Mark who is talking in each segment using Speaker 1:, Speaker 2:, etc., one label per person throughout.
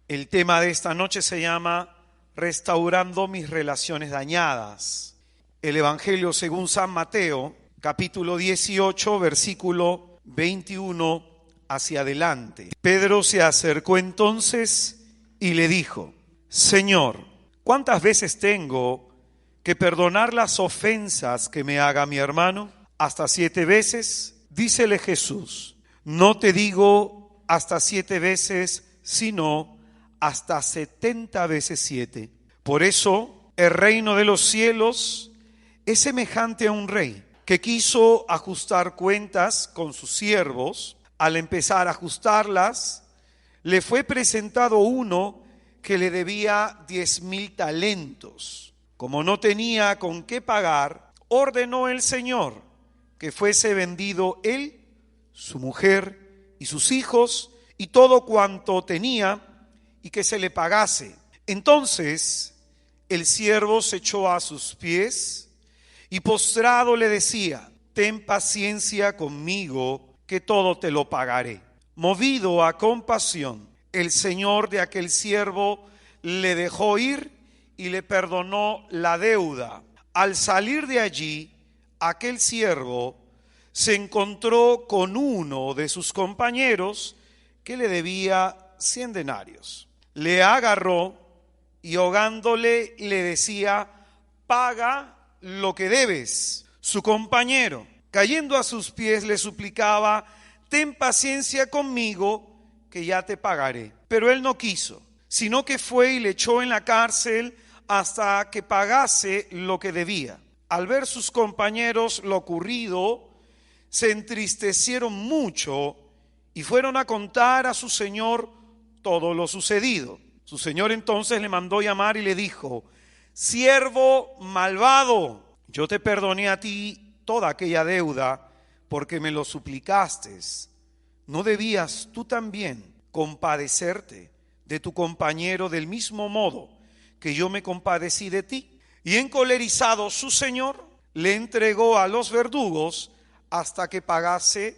Speaker 1: El tema de esta noche se llama Restaurando mis relaciones dañadas. El Evangelio según San Mateo, capítulo 18, versículo 21 hacia adelante. Pedro se acercó entonces y le dijo: Señor, ¿cuántas veces tengo que perdonar las ofensas que me haga mi hermano? ¿Hasta 7 veces? Dícele Jesús: no te digo hasta 7 veces, sino hasta 70 veces 7. Por eso el reino de los cielos es semejante a un rey que quiso ajustar cuentas con sus siervos. Al empezar a ajustarlas, le fue presentado uno que le debía 10,000 talentos. Como no tenía con qué pagar, ordenó el Señor que fuese vendido él, su mujer y sus hijos y todo cuanto tenía, y que se le pagase. Entonces el siervo se echó a sus pies y postrado le decía: ten paciencia conmigo, que todo te lo pagaré. Movido a compasión, el señor de aquel siervo le dejó ir y le perdonó la deuda. Al salir de allí, aquel siervo se encontró con uno de sus compañeros que le debía 100 denarios. Le agarró y ahogándole le decía: paga lo que debes. Su compañero, cayendo a sus pies, le suplicaba: ten paciencia conmigo, que ya te pagaré. Pero él no quiso, sino que fue y le echó en la cárcel hasta que pagase lo que debía. Al ver sus compañeros lo ocurrido, se entristecieron mucho y fueron a contar a su señor todo lo sucedido. Su señor entonces le mandó llamar y le dijo: siervo malvado, yo te perdoné a ti toda aquella deuda porque me lo suplicaste. ¿No debías tú también compadecerte de tu compañero del mismo modo que yo me compadecí de ti? Y encolerizado su señor le entregó a los verdugos hasta que pagase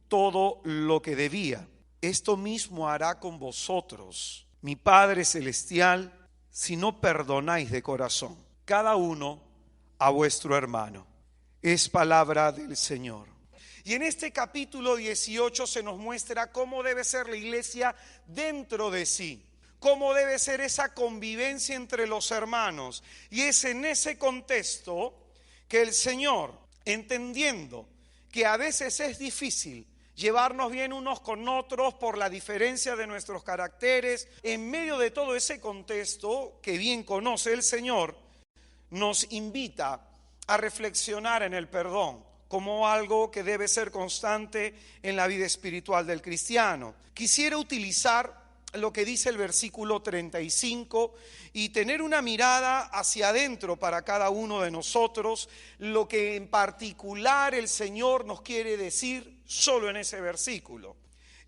Speaker 1: todo lo que debía. Esto mismo hará con vosotros mi Padre Celestial, si no perdonáis de corazón cada uno a vuestro hermano. Es palabra del Señor. Y en este capítulo 18 se nos muestra cómo debe ser la iglesia dentro de sí, cómo debe ser esa convivencia entre los hermanos. Y es en ese contexto que el Señor, entendiendo que a veces es difícil llevarnos bien unos con otros por la diferencia de nuestros caracteres, en medio de todo ese contexto que bien conoce el Señor, nos invita a reflexionar en el perdón como algo que debe ser constante en la vida espiritual del cristiano. Quisiera utilizar lo que dice el versículo 35 y tener una mirada hacia adentro para cada uno de nosotros, lo que en particular el Señor nos quiere decir solo en ese versículo.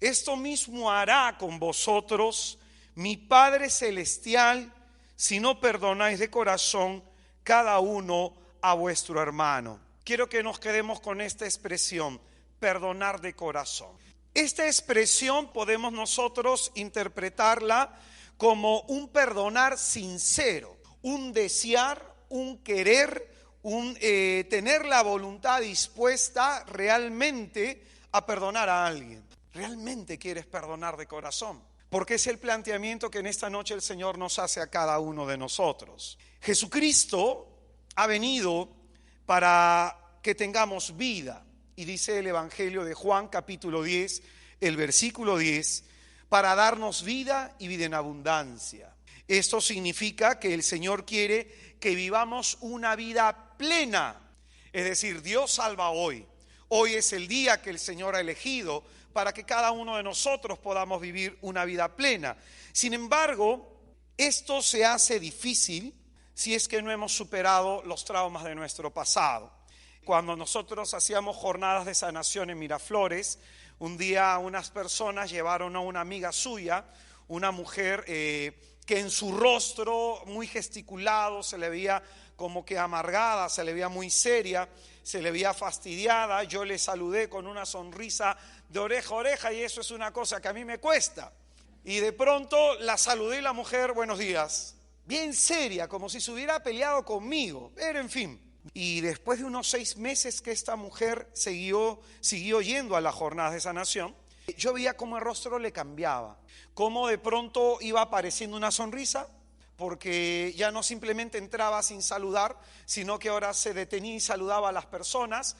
Speaker 1: Esto mismo hará con vosotros mi Padre Celestial, si no perdonáis de corazón cada uno a vuestro hermano. Quiero que nos quedemos con esta expresión: perdonar de corazón. Esta expresión podemos nosotros interpretarla como un perdonar sincero, un desear, un querer, un tener la voluntad dispuesta realmente a perdonar a alguien. ¿Realmente quieres perdonar de corazón? Porque es el planteamiento que en esta noche el Señor nos hace a cada uno de nosotros. Jesucristo ha venido para que tengamos vida. Y dice el Evangelio de Juan, capítulo 10, el versículo 10, para darnos vida y vida en abundancia. Esto significa que el Señor quiere que vivamos una vida plena. Es decir, Dios salva hoy. Hoy es el día que el Señor ha elegido para que cada uno de nosotros podamos vivir una vida plena. Sin embargo, esto se hace difícil si es que no hemos superado los traumas de nuestro pasado. Cuando nosotros hacíamos jornadas de sanación en Miraflores, un día unas personas llevaron a una amiga suya, una mujer que en su rostro muy gesticulado se le veía como que amargada, se le veía muy seria, se le veía fastidiada. Yo le saludé con una sonrisa de oreja a oreja y eso es una cosa que a mí me cuesta. Y de pronto la saludé y la mujer, buenos días, bien seria, como si se hubiera peleado conmigo, pero en fin. Y después de unos 6 meses que esta mujer siguió yendo a las jornadas de sanación, yo veía cómo el rostro le cambiaba, cómo de pronto iba apareciendo una sonrisa, porque ya no simplemente entraba sin saludar, sino que ahora se detenía y saludaba a las personas.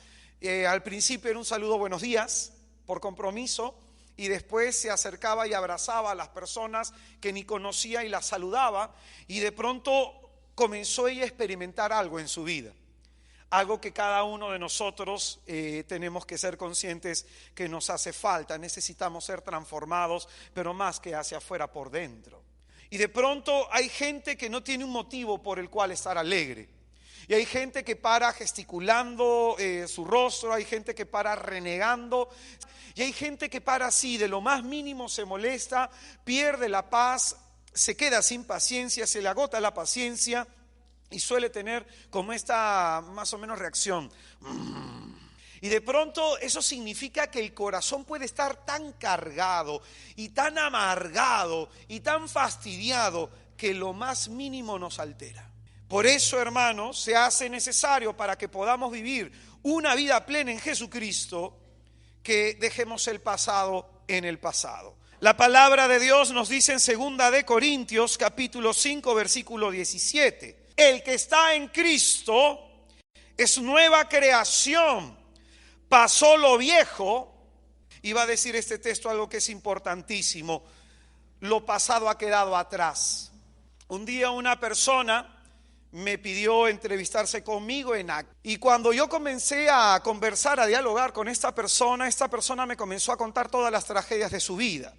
Speaker 1: Al principio era un saludo buenos días, por compromiso, y después se acercaba y abrazaba a las personas que ni conocía y las saludaba, y de pronto comenzó ella a experimentar algo en su vida. Algo que cada uno de nosotros tenemos que ser conscientes que nos hace falta. Necesitamos ser transformados, pero más que hacia afuera, por dentro. Y de pronto hay gente que no tiene un motivo por el cual estar alegre. Y hay gente que para gesticulando su rostro, hay gente que para renegando, y hay gente que para así, de lo más mínimo se molesta, pierde la paz, se queda sin paciencia, se le agota la paciencia y suele tener como esta más o menos reacción. Y de pronto eso significa que el corazón puede estar tan cargado y tan amargado y tan fastidiado que lo más mínimo nos altera. Por eso, hermanos, se hace necesario para que podamos vivir una vida plena en Jesucristo, que dejemos el pasado en el pasado. La palabra de Dios nos dice en 2 de Corintios capítulo 5 versículo 17: el que está en Cristo es nueva creación. Pasó lo viejo, y va a decir este texto algo que es importantísimo: lo pasado ha quedado atrás. Un día una persona me pidió entrevistarse conmigo y cuando yo comencé a conversar, a dialogar con esta persona me comenzó a contar todas las tragedias de su vida.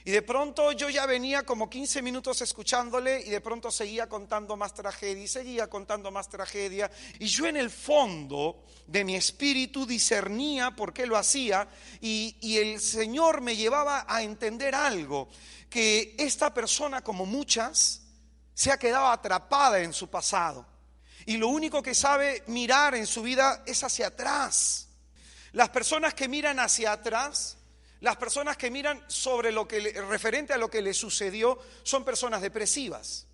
Speaker 1: Y de pronto yo ya venía como 15 minutos escuchándole, y de pronto seguía contando más tragedia y seguía contando más tragedia. Y yo en el fondo de mi espíritu discernía por qué lo hacía, y el Señor me llevaba a entender algo: que esta persona, como muchas, se ha quedado atrapada en su pasado. Y lo único que sabe mirar en su vida es hacia atrás. Las personas que miran hacia atrás, las personas que miran sobre referente a lo que le sucedió, son personas depresivas.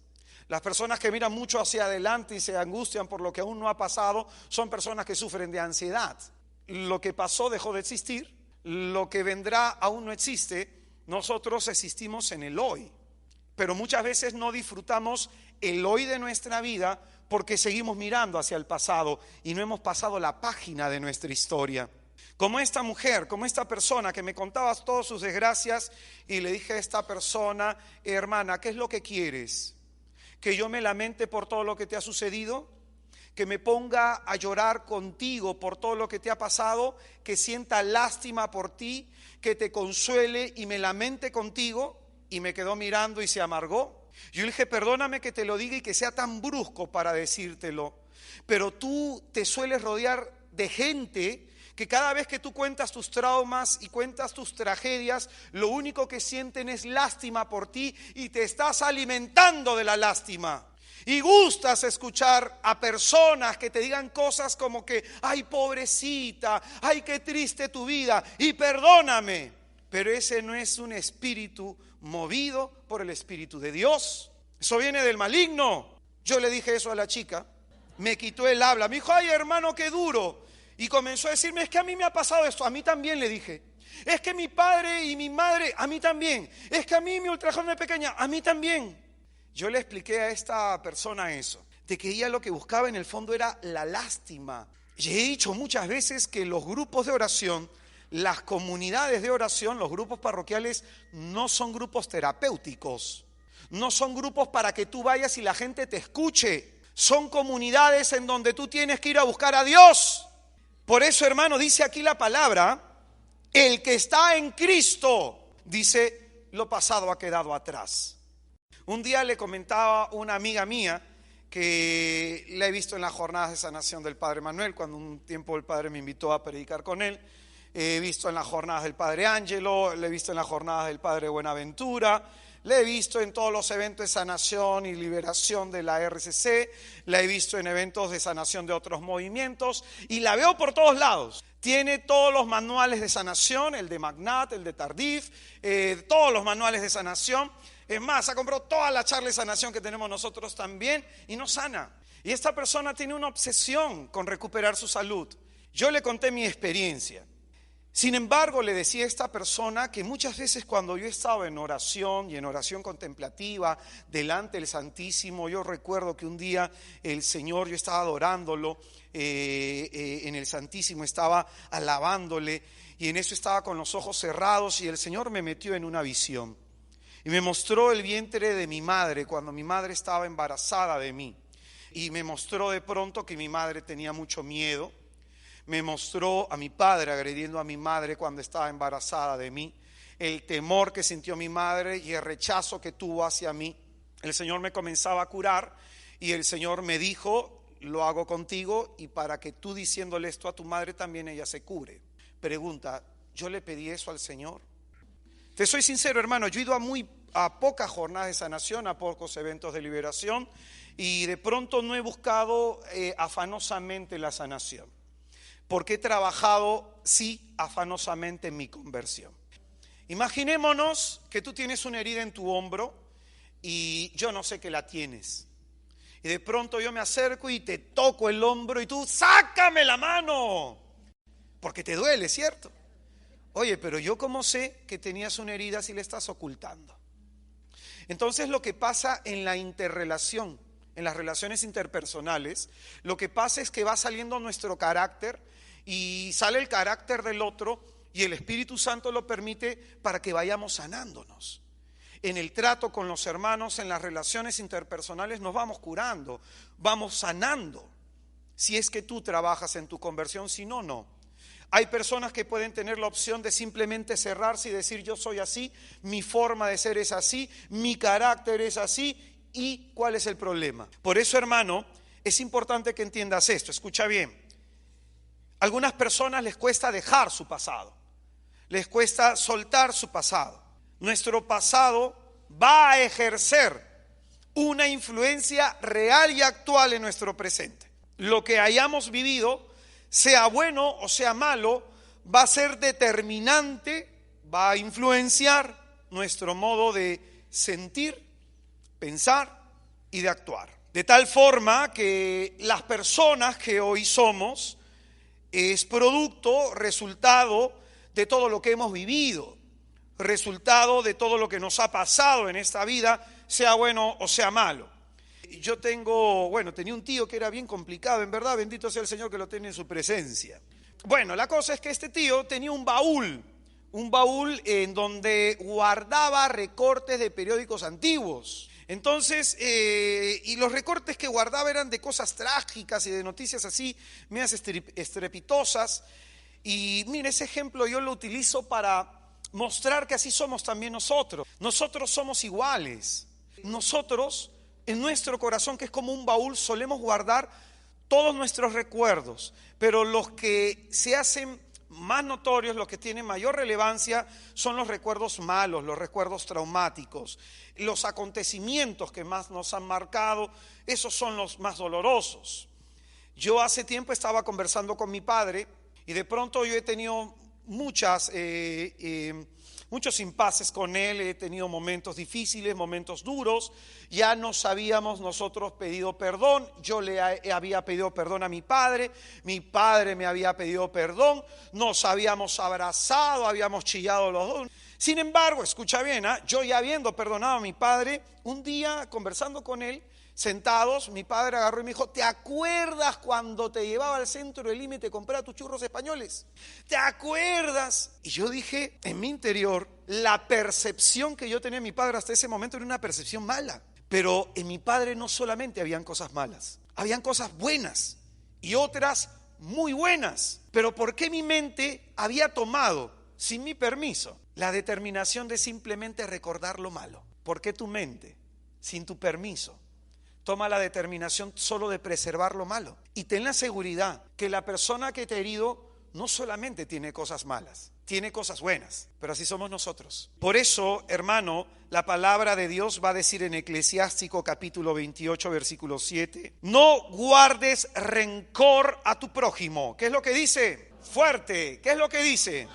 Speaker 1: Las personas que miran mucho hacia adelante y se angustian por lo que aún no ha pasado, son personas que sufren de ansiedad. Lo que pasó dejó de existir, lo que vendrá aún no existe. Nosotros existimos en el hoy, pero muchas veces no disfrutamos el hoy de nuestra vida porque seguimos mirando hacia el pasado y no hemos pasado la página de nuestra historia. Como esta mujer, como esta persona que me contaba todas sus desgracias, y le dije a esta persona: hermana, ¿qué es lo que quieres? ¿Que yo me lamente por todo lo que te ha sucedido? ¿Que me ponga a llorar contigo por todo lo que te ha pasado? ¿Que sienta lástima por ti? ¿Que te consuele y me lamente contigo? Y me quedó mirando y se amargó. Yo le dije: perdóname que te lo diga y que sea tan brusco para decírtelo, pero tú te sueles rodear de gente que cada vez que tú cuentas tus traumas y cuentas tus tragedias, lo único que sienten es lástima por ti, y te estás alimentando de la lástima. Y gustas escuchar a personas que te digan cosas como que: ay, pobrecita, ay, qué triste tu vida, y perdóname. Pero ese no es un espíritu movido por el Espíritu de Dios. Eso viene del maligno. Yo le dije eso a la chica, me quitó el habla, me dijo: ay, hermano, qué duro. Y comenzó a decirme: es que a mí me ha pasado esto. A mí también, le dije. Es que mi padre y mi madre, a mí también. Es que a mí me ultrajaron de pequeña, a mí también. Yo le expliqué a esta persona eso, de que ella lo que buscaba en el fondo era la lástima. Y he dicho muchas veces que los grupos de oración, las comunidades de oración, los grupos parroquiales, no son grupos terapéuticos, no son grupos para que tú vayas y la gente te escuche. Son comunidades en donde tú tienes que ir a buscar a Dios. Por eso, hermano, dice aquí la palabra: el que está en Cristo, dice, lo pasado ha quedado atrás. Un día le comentaba una amiga mía que la he visto en las jornadas de sanación del Padre Manuel, cuando un tiempo el Padre me invitó a predicar con él. He visto en las jornadas del Padre Ángelo, le he visto en las jornadas del Padre Buenaventura, La he visto en todos los eventos de sanación y liberación de la RCC, la he visto en eventos de sanación de otros movimientos y la veo por todos lados. Tiene todos los manuales de sanación, el de Magnat, el de Tardif, todos los manuales de sanación. Es más, ha comprado toda la charla de sanación que tenemos nosotros también y no sana. Y esta persona tiene una obsesión con recuperar su salud. Yo le conté mi experiencia. Sin embargo, le decía a esta persona que muchas veces cuando yo estaba en oración y en oración contemplativa delante del Santísimo, yo recuerdo que un día el Señor, yo estaba adorándolo en el Santísimo, estaba alabándole y en eso estaba con los ojos cerrados y el Señor me metió en una visión y me mostró el vientre de mi madre cuando mi madre estaba embarazada de mí y me mostró de pronto que mi madre tenía mucho miedo. Me mostró a mi padre agrediendo a mi madre cuando estaba embarazada de mí, el temor que sintió mi madre y el rechazo que tuvo hacia mí. El Señor me comenzaba a curar y el Señor me dijo, lo hago contigo y para que tú diciéndole esto a tu madre también ella se cure. Pregunta, ¿yo le pedí eso al Señor? Te soy sincero, hermano, yo he ido a pocas jornadas de sanación, a pocos eventos de liberación y de pronto no he buscado afanosamente la sanación. Porque he trabajado, sí, afanosamente en mi conversión. Imaginémonos que tú tienes una herida en tu hombro y yo no sé que la tienes. Y de pronto yo me acerco y te toco el hombro y tú, ¡sácame la mano! Porque te duele, ¿cierto? Oye, pero yo cómo sé que tenías una herida si la estás ocultando. Entonces lo que pasa en la interrelación, en las relaciones interpersonales, lo que pasa es que va saliendo nuestro carácter y sale el carácter del otro y el Espíritu Santo lo permite para que vayamos sanándonos. En el trato con los hermanos, en las relaciones interpersonales nos vamos curando, vamos sanando. Si es que tú trabajas en tu conversión, si no, no. Hay personas que pueden tener la opción de simplemente cerrarse y decir yo soy así, mi forma de ser es así, mi carácter es así y ¿cuál es el problema? Por eso, hermano, es importante que entiendas esto, escucha bien. Algunas personas les cuesta dejar su pasado, les cuesta soltar su pasado. Nuestro pasado va a ejercer una influencia real y actual en nuestro presente. Lo que hayamos vivido, sea bueno o sea malo, va a ser determinante, va a influenciar nuestro modo de sentir, pensar y de actuar. De tal forma que las personas que hoy somos es producto, resultado de todo lo que hemos vivido, resultado de todo lo que nos ha pasado en esta vida, sea bueno o sea malo. Yo tenía un tío que era bien complicado, en verdad, bendito sea el Señor que lo tiene en su presencia. Bueno, la cosa es que este tío tenía un baúl en donde guardaba recortes de periódicos antiguos. Entonces, y los recortes que guardaba eran de cosas trágicas y de noticias así, medias estrepitosas. Y mire, ese ejemplo yo lo utilizo para mostrar que así somos también nosotros. Nosotros somos iguales. Nosotros, en nuestro corazón, que es como un baúl, solemos guardar todos nuestros recuerdos, pero los que se hacen más notorios, los que tienen mayor relevancia, son los recuerdos malos, los recuerdos traumáticos, los acontecimientos que más nos han marcado, esos son los más dolorosos. Yo hace tiempo estaba conversando con mi padre y de pronto yo he tenido muchos impases con él, he tenido momentos difíciles, momentos duros, ya nos habíamos nosotros pedido perdón, yo le había pedido perdón a mi padre me había pedido perdón, nos habíamos abrazado, habíamos chillado los dos. Sin embargo, escucha bien, yo ya habiendo perdonado a mi padre, un día conversando con él, sentados, mi padre agarró y me dijo, ¿te acuerdas cuando te llevaba al centro del Lima y te compraba tus churros españoles? ¿Te acuerdas? Y yo dije, en mi interior, la percepción que yo tenía de mi padre hasta ese momento era una percepción mala. Pero en mi padre no solamente habían cosas malas, habían cosas buenas y otras muy buenas. Pero ¿por qué mi mente había tomado, sin mi permiso, la determinación de simplemente recordar lo malo? ¿Por qué tu mente, sin tu permiso, toma la determinación solo de preservar lo malo? Y ten la seguridad que la persona que te ha herido no solamente tiene cosas malas, tiene cosas buenas, pero así somos nosotros. Por eso, hermano, la palabra de Dios va a decir en Eclesiástico capítulo 28, versículo 7, no guardes rencor a tu prójimo. ¿Qué es lo que dice? Fuerte, ¿qué es lo que dice?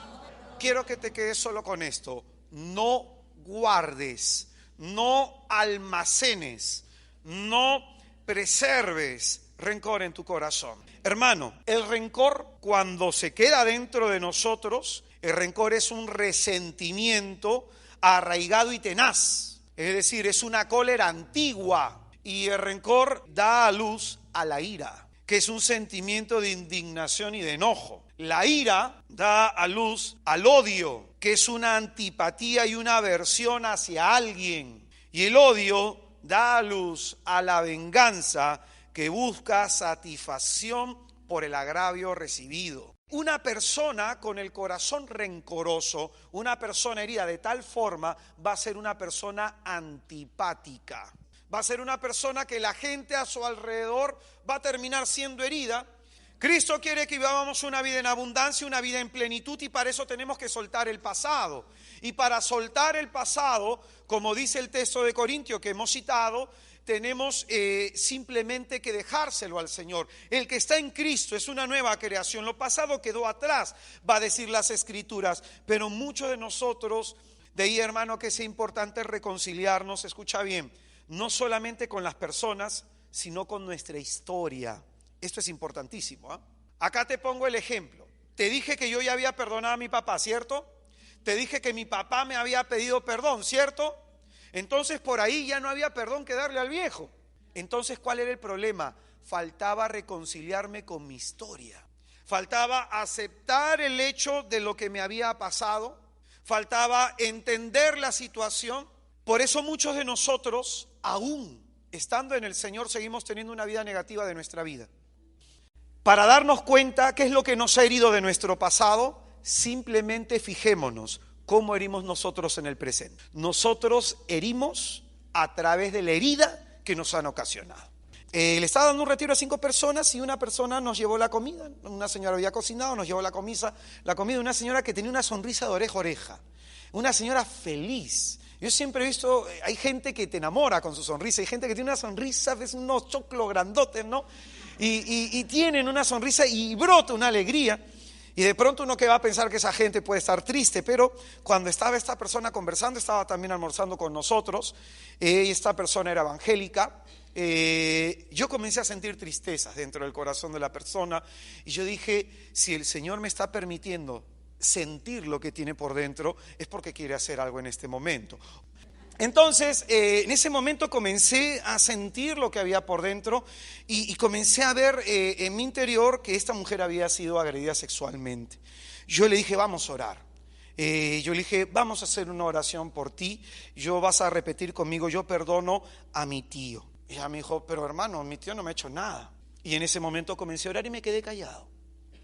Speaker 1: Quiero que te quedes solo con esto. No guardes, no almacenes, no preserves rencor en tu corazón. Hermano, el rencor cuando se queda dentro de nosotros, el rencor es un resentimiento arraigado y tenaz. Es decir, es una cólera antigua y el rencor da a luz a la ira, que es un sentimiento de indignación y de enojo. La ira da a luz al odio, que es una antipatía y una aversión hacia alguien. Y el odio da a luz a la venganza, que busca satisfacción por el agravio recibido. Una persona con el corazón rencoroso, una persona herida de tal forma, va a ser una persona antipática. Va a ser una persona que la gente a su alrededor va a terminar siendo herida. Cristo quiere que vivamos una vida en abundancia, una vida en plenitud, y para eso tenemos que soltar el pasado. Y para soltar el pasado, como dice el texto de Corintios que hemos citado, tenemos simplemente que dejárselo al Señor. El que está en Cristo es una nueva creación. Lo pasado quedó atrás, va a decir las Escrituras. Pero muchos de nosotros, de ahí, hermano, que es importante reconciliarnos, escucha bien, no solamente con las personas, sino con nuestra historia. Esto es importantísimo, ¿eh? Acá te pongo el ejemplo. Te dije que yo ya había perdonado a mi papá, ¿cierto? Te dije que mi papá me había pedido perdón, ¿cierto? Entonces por ahí ya no había perdón que darle al viejo. Entonces, ¿cuál era el problema? Faltaba reconciliarme con mi historia. Faltaba aceptar el hecho de lo que me había pasado. Faltaba entender la situación. Por eso muchos de nosotros, aún estando en el Señor, seguimos teniendo una vida negativa de nuestra vida. Para darnos cuenta qué es lo que nos ha herido de nuestro pasado, simplemente fijémonos cómo herimos nosotros en el presente. Nosotros herimos a través de la herida que nos han ocasionado. Le estaba dando un retiro a 5 personas y una persona nos llevó la comida. Una señora había cocinado, nos llevó la comida de una señora que tenía una sonrisa de oreja a oreja. Una señora feliz. Yo siempre he visto, hay gente que te enamora con su sonrisa, hay gente que tiene una sonrisa, ves unos choclos grandotes, ¿no? Y tienen una sonrisa y brota una alegría. Y de pronto uno que va a pensar que esa gente puede estar triste, pero cuando estaba esta persona conversando, estaba también almorzando con nosotros, y esta persona era evangélica, yo comencé a sentir tristezas dentro del corazón de la persona, y yo dije, si el Señor me está permitiendo sentir lo que tiene por dentro, es porque quiere hacer algo en este momento. Entonces, en ese momento comencé a sentir lo que había por dentro y comencé a ver en mi interior que esta mujer había sido agredida sexualmente. Yo le dije, vamos a orar. Yo le dije, vamos a hacer una oración por ti. Yo vas a repetir conmigo, yo perdono a mi tío. Y ella me dijo, pero hermano, mi tío no me ha hecho nada. Y en ese momento comencé a orar y me quedé callado.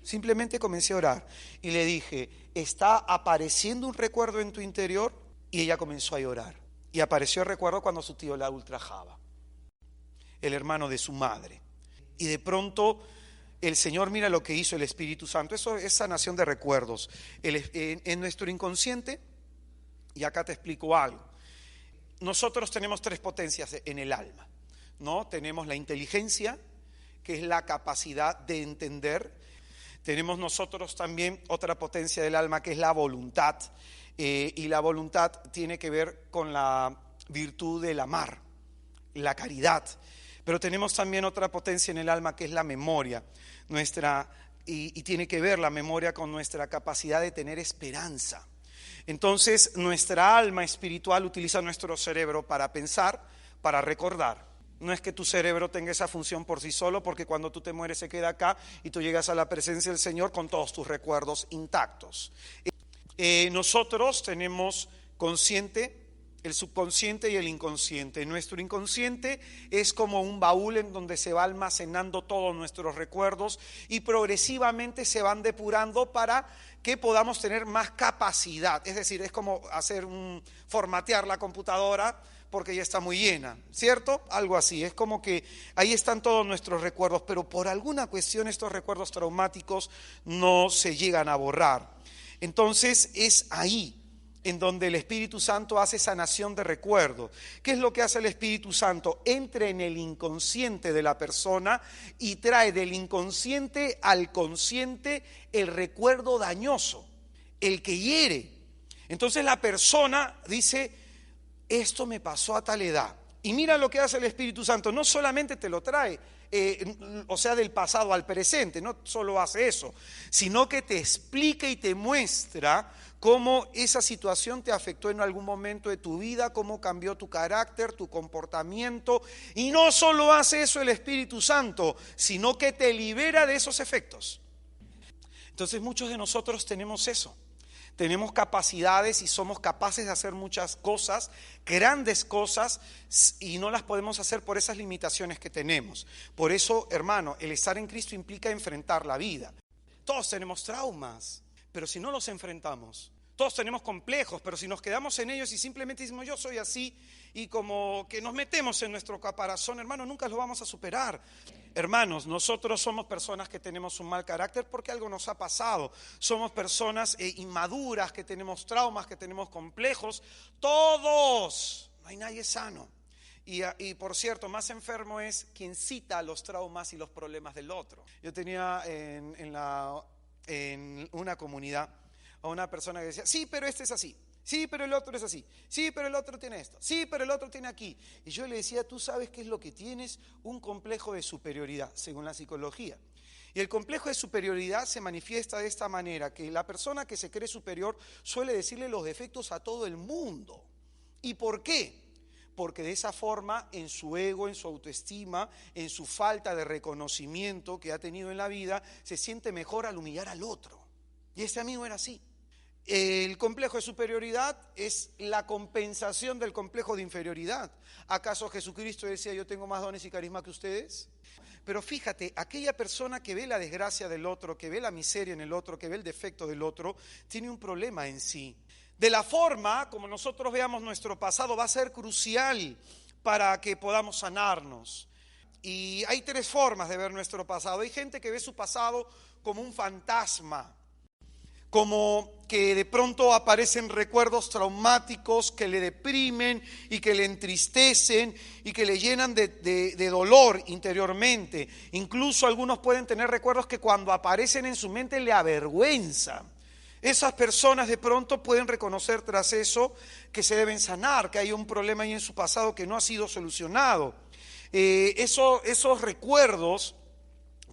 Speaker 1: Simplemente comencé a orar y le dije, ¿está apareciendo un recuerdo en tu interior? Y ella comenzó a llorar. Y apareció el recuerdo cuando su tío la ultrajaba, el hermano de su madre. Y de pronto el Señor mira lo que hizo el Espíritu Santo. Eso es sanación de recuerdos. En nuestro inconsciente, y acá te explico algo. Nosotros tenemos 3 potencias en el alma, ¿no? Tenemos la inteligencia, que es la capacidad de entender. Tenemos nosotros también otra potencia del alma, que es la voluntad. Y la voluntad tiene que ver con la virtud del amar, la caridad. Pero tenemos también otra potencia en el alma, que es la memoria, y tiene que ver la memoria con nuestra capacidad de tener esperanza. Entonces, nuestra alma espiritual utiliza nuestro cerebro para pensar, para recordar. No es que tu cerebro tenga esa función por sí solo, porque cuando tú te mueres se queda acá y tú llegas a la presencia del Señor con todos tus recuerdos intactos. Nosotros tenemos consciente el subconsciente y el inconsciente. Nuestro inconsciente es como un baúl en donde se va almacenando todos nuestros recuerdos y progresivamente se van depurando para que podamos tener más capacidad. Es decir, es como formatear la computadora porque ya está muy llena, ¿cierto? Algo así, es como que ahí están todos nuestros recuerdos, pero por alguna cuestión estos recuerdos traumáticos no se llegan a borrar. Entonces es ahí en donde el Espíritu Santo hace sanación de recuerdo. ¿Qué es lo que hace el Espíritu Santo? Entra en el inconsciente de la persona y trae del inconsciente al consciente el recuerdo dañoso, el que hiere. Entonces la persona dice, esto me pasó a tal edad. Y mira lo que hace el Espíritu Santo, no solamente te lo trae, o sea, del pasado al presente, no solo hace eso, sino que te explica y te muestra cómo esa situación te afectó en algún momento de tu vida, cómo cambió tu carácter, tu comportamiento. Y no solo hace eso el Espíritu Santo, sino que te libera de esos efectos. Entonces muchos de nosotros tenemos eso. Tenemos capacidades y somos capaces de hacer muchas cosas, grandes cosas, y no las podemos hacer por esas limitaciones que tenemos. Por eso, hermano, el estar en Cristo implica enfrentar la vida. Todos tenemos traumas, pero si no los enfrentamos, todos tenemos complejos, pero si nos quedamos en ellos y simplemente decimos yo soy así y como que nos metemos en nuestro caparazón, hermano, nunca lo vamos a superar. Hermanos, nosotros somos personas que tenemos un mal carácter porque algo nos ha pasado. Somos personas inmaduras, que tenemos traumas, que tenemos complejos. Todos, no hay nadie sano. Y por cierto, más enfermo es quien cita los traumas y los problemas del otro. Yo tenía en una comunidad a una persona que decía, sí, pero este es así, sí, pero el otro es así, sí, pero el otro tiene esto, sí, pero el otro tiene aquí. Y yo le decía, tú sabes qué es lo que tienes, un complejo de superioridad, según la psicología. Y el complejo de superioridad se manifiesta de esta manera, que la persona que se cree superior suele decirle los defectos a todo el mundo. ¿Y por qué? Porque de esa forma, en su ego, en su autoestima, en su falta de reconocimiento que ha tenido en la vida, se siente mejor al humillar al otro. Y este amigo era así. El complejo de superioridad es la compensación del complejo de inferioridad. ¿Acaso Jesucristo decía yo tengo más dones y carisma que ustedes? Pero fíjate, aquella persona que ve la desgracia del otro, que ve la miseria en el otro, que ve el defecto del otro, tiene un problema en sí. De la forma como nosotros veamos nuestro pasado va a ser crucial para que podamos sanarnos. Y hay tres formas de ver nuestro pasado. Hay gente que ve su pasado como un fantasma, como que de pronto aparecen recuerdos traumáticos que le deprimen y que le entristecen y que le llenan de dolor interiormente. Incluso algunos pueden tener recuerdos que cuando aparecen en su mente le avergüenzan. Esas personas de pronto pueden reconocer tras eso que se deben sanar, que hay un problema ahí en su pasado que no ha sido solucionado. Esos recuerdos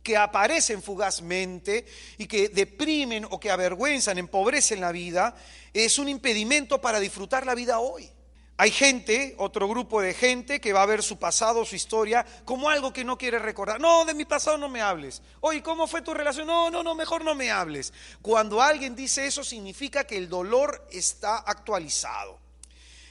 Speaker 1: que aparecen fugazmente y que deprimen o que avergüenzan, empobrecen la vida, es un impedimento para disfrutar la vida hoy. Hay gente, otro grupo de gente que va a ver su pasado, su historia, como algo que no quiere recordar. No, de mi pasado no me hables. Oye, ¿cómo fue tu relación? No, mejor no me hables. Cuando alguien dice eso, significa que el dolor está actualizado.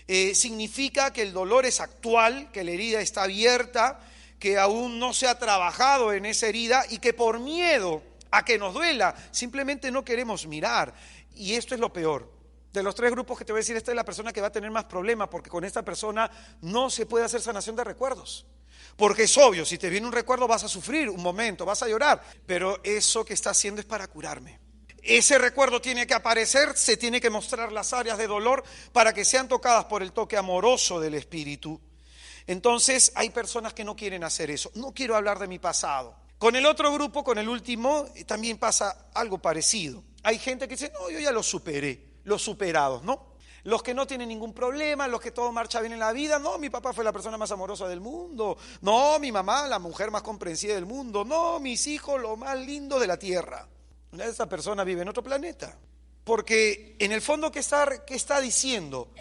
Speaker 1: Significa que el dolor es actual, que la herida está abierta, que aún no se ha trabajado en esa herida y que por miedo a que nos duela, simplemente no queremos mirar. Y esto es lo peor. De los tres grupos que te voy a decir, esta es la persona que va a tener más problemas, porque con esta persona no se puede hacer sanación de recuerdos. Porque es obvio, si te viene un recuerdo vas a sufrir un momento, vas a llorar, pero eso que está haciendo es para curarme. Ese recuerdo tiene que aparecer, se tiene que mostrar las áreas de dolor para que sean tocadas por el toque amoroso del Espíritu. Entonces hay personas que no quieren hacer eso. No quiero hablar de mi pasado. Con el otro grupo, con el último, también pasa algo parecido. Hay gente que dice, no, yo ya lo superé. Los superados, ¿no? Los que no tienen ningún problema, los que todo marcha bien en la vida. No, mi papá fue la persona más amorosa del mundo. No, mi mamá, la mujer más comprensiva del mundo. No, mis hijos, lo más lindo de la tierra. Esa persona vive en otro planeta. Porque en el fondo, ¿qué está diciendo?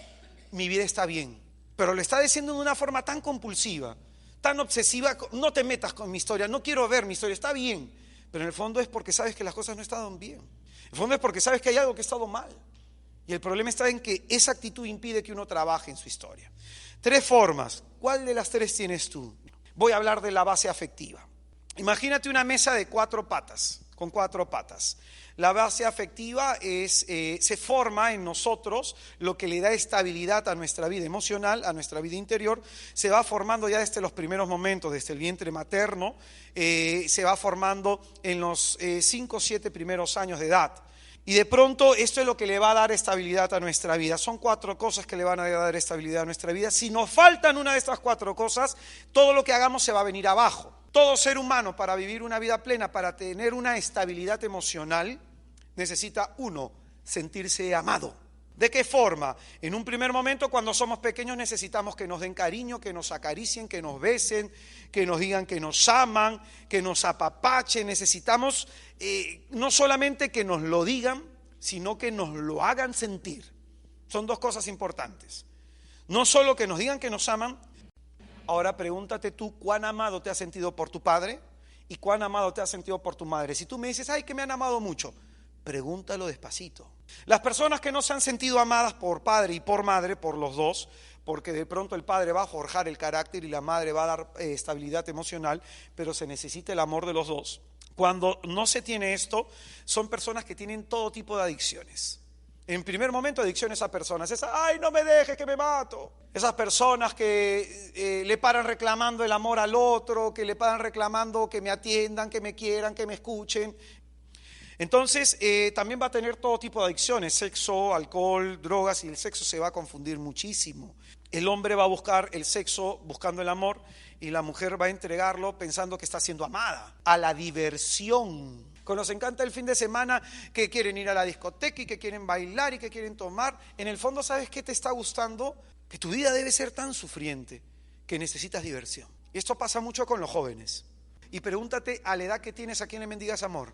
Speaker 1: Mi vida está bien. Pero lo está diciendo de una forma tan compulsiva, tan obsesiva. No te metas con mi historia, no quiero ver mi historia, está bien. Pero en el fondo es porque sabes que las cosas no estaban bien. En el fondo es porque sabes que hay algo que ha estado mal. Y el problema está en que esa actitud impide que uno trabaje en su historia. 3 formas. ¿Cuál de las 3 tienes tú? Voy a hablar de la base afectiva. Imagínate una mesa de 4 patas, con 4 patas. La base afectiva se forma en nosotros, lo que le da estabilidad a nuestra vida emocional, a nuestra vida interior, se va formando ya desde los primeros momentos, desde el vientre materno, se va formando en los 5 o 7 primeros años de edad. Y de pronto esto es lo que le va a dar estabilidad a nuestra vida. Son 4 cosas que le van a dar estabilidad a nuestra vida. Si nos faltan una de estas 4 cosas, todo lo que hagamos se va a venir abajo. Todo ser humano, para vivir una vida plena, para tener una estabilidad emocional, necesita 1, sentirse amado. ¿De qué forma? En un primer momento, cuando somos pequeños, necesitamos que nos den cariño, que nos acaricien, que nos besen, que nos digan que nos aman, que nos apapachen. Necesitamos no solamente que nos lo digan, sino que nos lo hagan sentir. Son 2 cosas importantes. No solo que nos digan que nos aman. Ahora pregúntate tú, ¿cuán amado te has sentido por tu padre? ¿Y cuán amado te has sentido por tu madre? Si tú me dices, ay, que me han amado mucho, pregúntalo despacito. Las personas que no se han sentido amadas por padre y por madre, por los 2, porque de pronto el padre va a forjar el carácter y la madre va a dar estabilidad emocional, pero se necesita el amor de los 2. Cuando no se tiene esto, son personas que tienen todo tipo de adicciones. En primer momento, adicciones a personas. Ay, no me dejes que me mato. Esas personas que le paran reclamando el amor al otro, que le paran reclamando que me atiendan, que me quieran, que me escuchen. Entonces, también va a tener todo tipo de adicciones, sexo, alcohol, drogas, y el sexo se va a confundir muchísimo. El hombre va a buscar el sexo buscando el amor y la mujer va a entregarlo pensando que está siendo amada, a la diversión. Nos encanta el fin de semana, que quieren ir a la discoteca y que quieren bailar y que quieren tomar. En el fondo, ¿sabes qué te está gustando? Que tu vida debe ser tan sufriente que necesitas diversión. Y esto pasa mucho con los jóvenes. Y pregúntate, a la edad que tienes, ¿a quién le mendigas amor?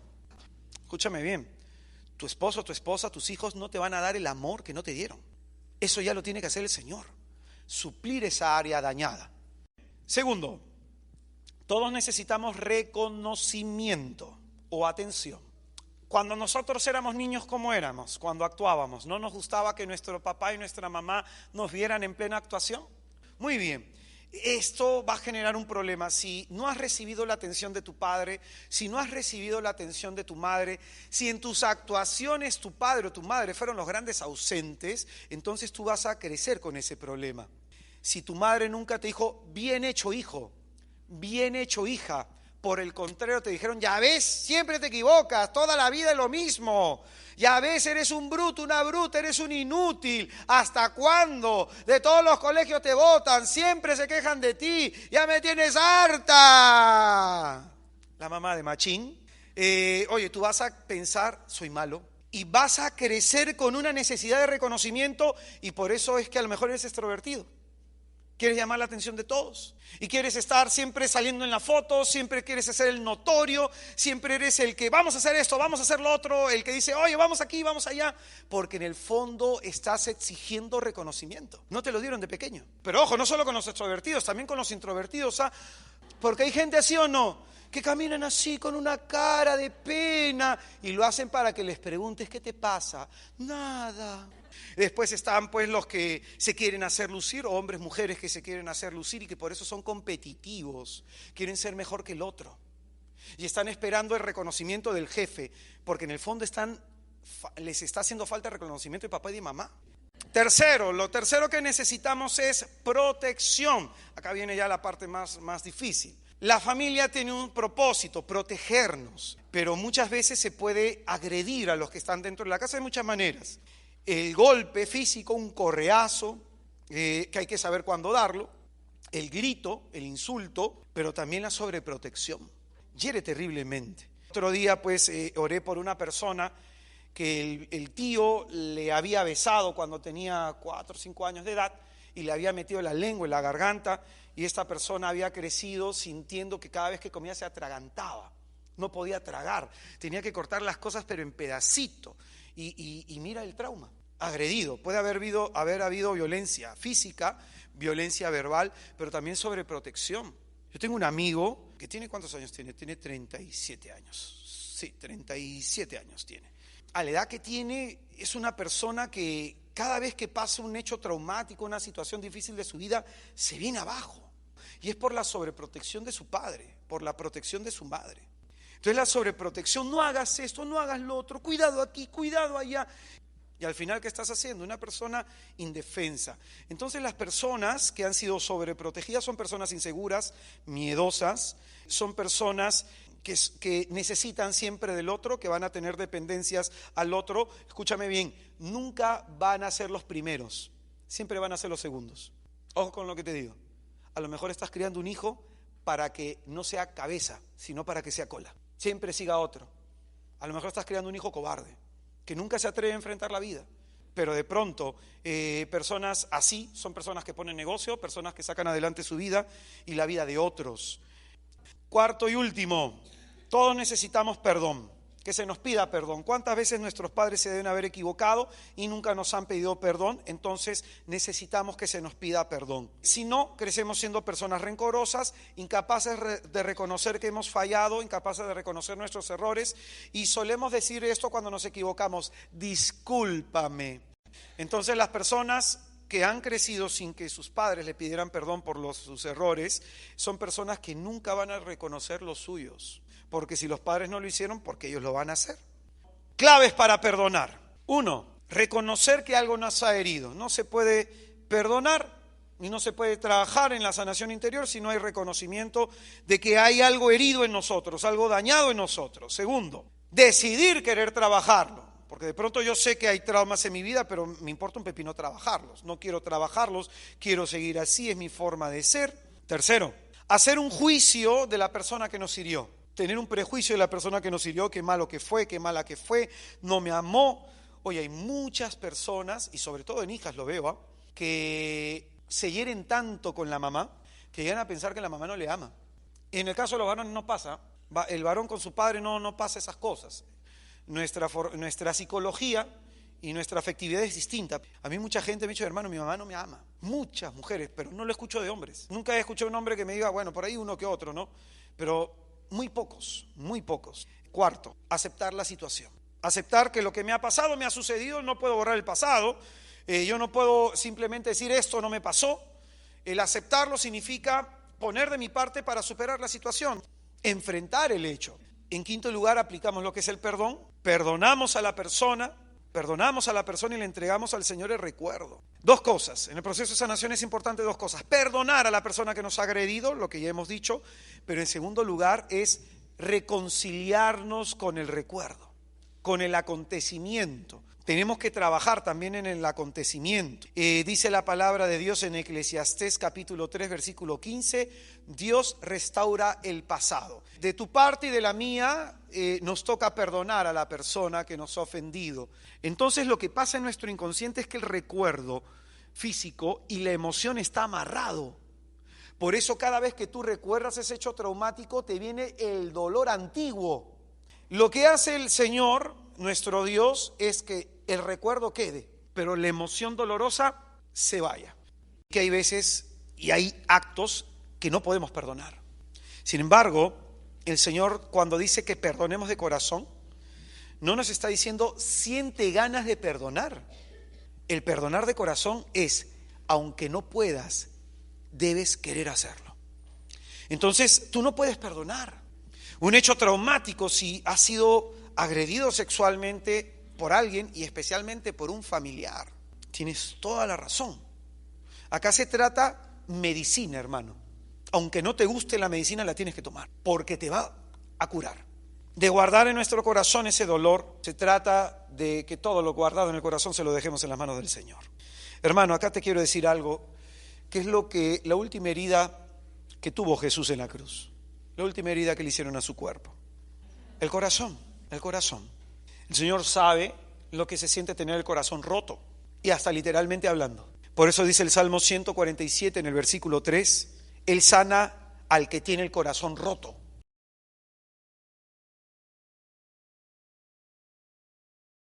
Speaker 1: Escúchame bien, tu esposo, tu esposa, tus hijos no te van a dar el amor que no te dieron. Eso ya lo tiene que hacer el Señor, suplir esa área dañada. Segundo, todos necesitamos reconocimiento o atención. Cuando nosotros éramos niños, ¿cómo éramos? Cuando actuábamos, ¿no nos gustaba que nuestro papá y nuestra mamá nos vieran en plena actuación? Muy bien. Esto va a generar un problema. Si no has recibido la atención de tu padre, si no has recibido la atención de tu madre, si en tus actuaciones tu padre o tu madre fueron los grandes ausentes, entonces tú vas a crecer con ese problema. Si tu madre nunca te dijo, bien hecho hijo, bien hecho hija, por el contrario te dijeron, ya ves, siempre te equivocas, toda la vida es lo mismo, ya ves, eres un bruto, una bruta, eres un inútil, ¿hasta cuándo? De todos los colegios te botan, siempre se quejan de ti, ya me tienes harta. La mamá de Machín, oye, tú vas a pensar, soy malo, y vas a crecer con una necesidad de reconocimiento, y por eso es que a lo mejor eres extrovertido. Quieres llamar la atención de todos y quieres estar siempre saliendo en la foto, siempre quieres ser el notorio, siempre eres el que vamos a hacer esto, vamos a hacer lo otro, el que dice, oye, vamos aquí, vamos allá, porque en el fondo estás exigiendo reconocimiento. No te lo dieron de pequeño. Pero ojo, no solo con los extrovertidos, también con los introvertidos, ¿ah? Porque hay gente así o no, que caminan así con una cara de pena y lo hacen para que les preguntes, ¿qué te pasa? Nada. Después están pues los que se quieren hacer lucir, o hombres, mujeres que se quieren hacer lucir y que por eso son competitivos, quieren ser mejor que el otro. Y están esperando el reconocimiento del jefe, porque en el fondo les está haciendo falta el reconocimiento de papá y de mamá. Tercero, lo tercero que necesitamos es protección. Acá viene ya la parte más difícil. La familia tiene un propósito, protegernos, pero muchas veces se puede agredir a los que están dentro de la casa de muchas maneras. El golpe físico, un correazo, que hay que saber cuándo darlo, el grito, el insulto, pero también la sobreprotección. Hiere terriblemente. Otro día pues oré por una persona que el tío le había besado cuando tenía 4 o 5 años de edad y le había metido la lengua en la garganta, y esta persona había crecido sintiendo que cada vez que comía se atragantaba, no podía tragar, tenía que cortar las cosas pero en pedacitos, y mira el trauma, agredido. Puede haber habido violencia física, violencia verbal, pero también sobreprotección. Yo tengo un amigo que tiene, ¿cuántos años tiene? Tiene 37 años, sí, 37 años tiene. a la edad que tiene, es una persona que cada vez que pasa un hecho traumático, una situación difícil de su vida, se viene abajo. Y es por la sobreprotección de su padre, por la protección de su madre. Entonces la sobreprotección, no hagas esto, no hagas lo otro, cuidado aquí, cuidado allá. Y al final, ¿qué estás haciendo? Una persona indefensa. Entonces las personas que han sido sobreprotegidas son personas inseguras, miedosas, son personas que necesitan siempre del otro, que van a tener dependencias al otro. Escúchame bien, nunca van a ser los primeros, siempre van a ser los segundos. Ojo con lo que te digo. A lo mejor estás criando un hijo para que no sea cabeza, sino para que sea cola. Siempre siga a otro. A lo mejor estás criando un hijo cobarde, que nunca se atreve a enfrentar la vida. Pero de pronto, personas así son personas que ponen negocio, personas que sacan adelante su vida y la vida de otros. Cuarto y último, todos necesitamos perdón, que se nos pida perdón. ¿Cuántas veces nuestros padres se deben haber equivocado y nunca nos han pedido perdón? Entonces necesitamos que se nos pida perdón. Si no, crecemos siendo personas rencorosas, incapaces de reconocer que hemos fallado, incapaces de reconocer nuestros errores, y solemos decir esto cuando nos equivocamos: discúlpame. Entonces las personas que han crecido sin que sus padres le pidieran perdón por sus errores son personas que nunca van a reconocer los suyos, porque si los padres no lo hicieron, porque ellos lo van a hacer. Claves para perdonar. 1, reconocer que algo nos ha herido. No se puede perdonar y no se puede trabajar en la sanación interior si no hay reconocimiento de que hay algo herido en nosotros, algo dañado en nosotros. 2, decidir querer trabajarlo. Porque de pronto yo sé que hay traumas en mi vida, pero me importa un pepino trabajarlos. No quiero trabajarlos, quiero seguir así, es mi forma de ser. 3, hacer un juicio de la persona que nos hirió. Tener un prejuicio de la persona que nos hirió, qué malo que fue, qué mala que fue, no me amó. Oye, hay muchas personas, y sobre todo en hijas lo veo, que se hieren tanto con la mamá, que llegan a pensar que la mamá no le ama. En el caso de los varones no pasa, el varón con su padre no pasa esas cosas. Nuestra psicología y nuestra afectividad es distinta. A mí mucha gente me ha dicho: hermano, mi mamá no me ama. Muchas mujeres, pero no lo escucho de hombres. Nunca he escuchado a un hombre que me diga, bueno, por ahí uno que otro, ¿no? Pero muy pocos, muy pocos. 4, aceptar la situación. Aceptar que lo que me ha pasado, me ha sucedido, no puedo borrar el pasado. Yo no puedo simplemente decir esto no me pasó. El aceptarlo significa poner de mi parte para superar la situación, enfrentar el hecho. En 5 lugar, aplicamos lo que es el perdón. Perdonamos a la persona y le entregamos al Señor el recuerdo. 2 cosas. En el proceso de sanación es importante 2 cosas. Perdonar a la persona que nos ha agredido, lo que ya hemos dicho, pero en segundo lugar es reconciliarnos con el recuerdo, con el acontecimiento. Tenemos que trabajar también en el acontecimiento. Dice la palabra de Dios en Eclesiastés capítulo 3 versículo 15, Dios restaura el pasado. De tu parte y de la mía nos toca perdonar a la persona que nos ha ofendido. Entonces lo que pasa en nuestro inconsciente es que el recuerdo físico y la emoción está amarrado. Por eso cada vez que tú recuerdas ese hecho traumático te viene el dolor antiguo. Lo que hace el Señor, nuestro Dios, es que el recuerdo quede, pero la emoción dolorosa se vaya. Que hay veces y hay actos que no podemos perdonar. Sin embargo, el Señor, cuando dice que perdonemos de corazón, no nos está diciendo siente ganas de perdonar. El perdonar de corazón es, aunque no puedas, debes querer hacerlo. Entonces, tú no puedes perdonar un hecho traumático si has sido agredido sexualmente por alguien y especialmente por un familiar. Tienes toda la razón. Acá se trata medicina, hermano. Aunque no te guste la medicina, la tienes que tomar, porque te va a curar. De guardar en nuestro corazón ese dolor, se trata de que todo lo guardado en el corazón se lo dejemos en las manos del Señor. Hermano, acá te quiero decir algo, que es la última herida que tuvo Jesús en la cruz. La última herida que le hicieron a su cuerpo. El corazón. El Señor sabe lo que se siente tener el corazón roto, y hasta literalmente hablando. Por eso dice el Salmo 147 en el versículo 3, Él sana al que tiene el corazón roto.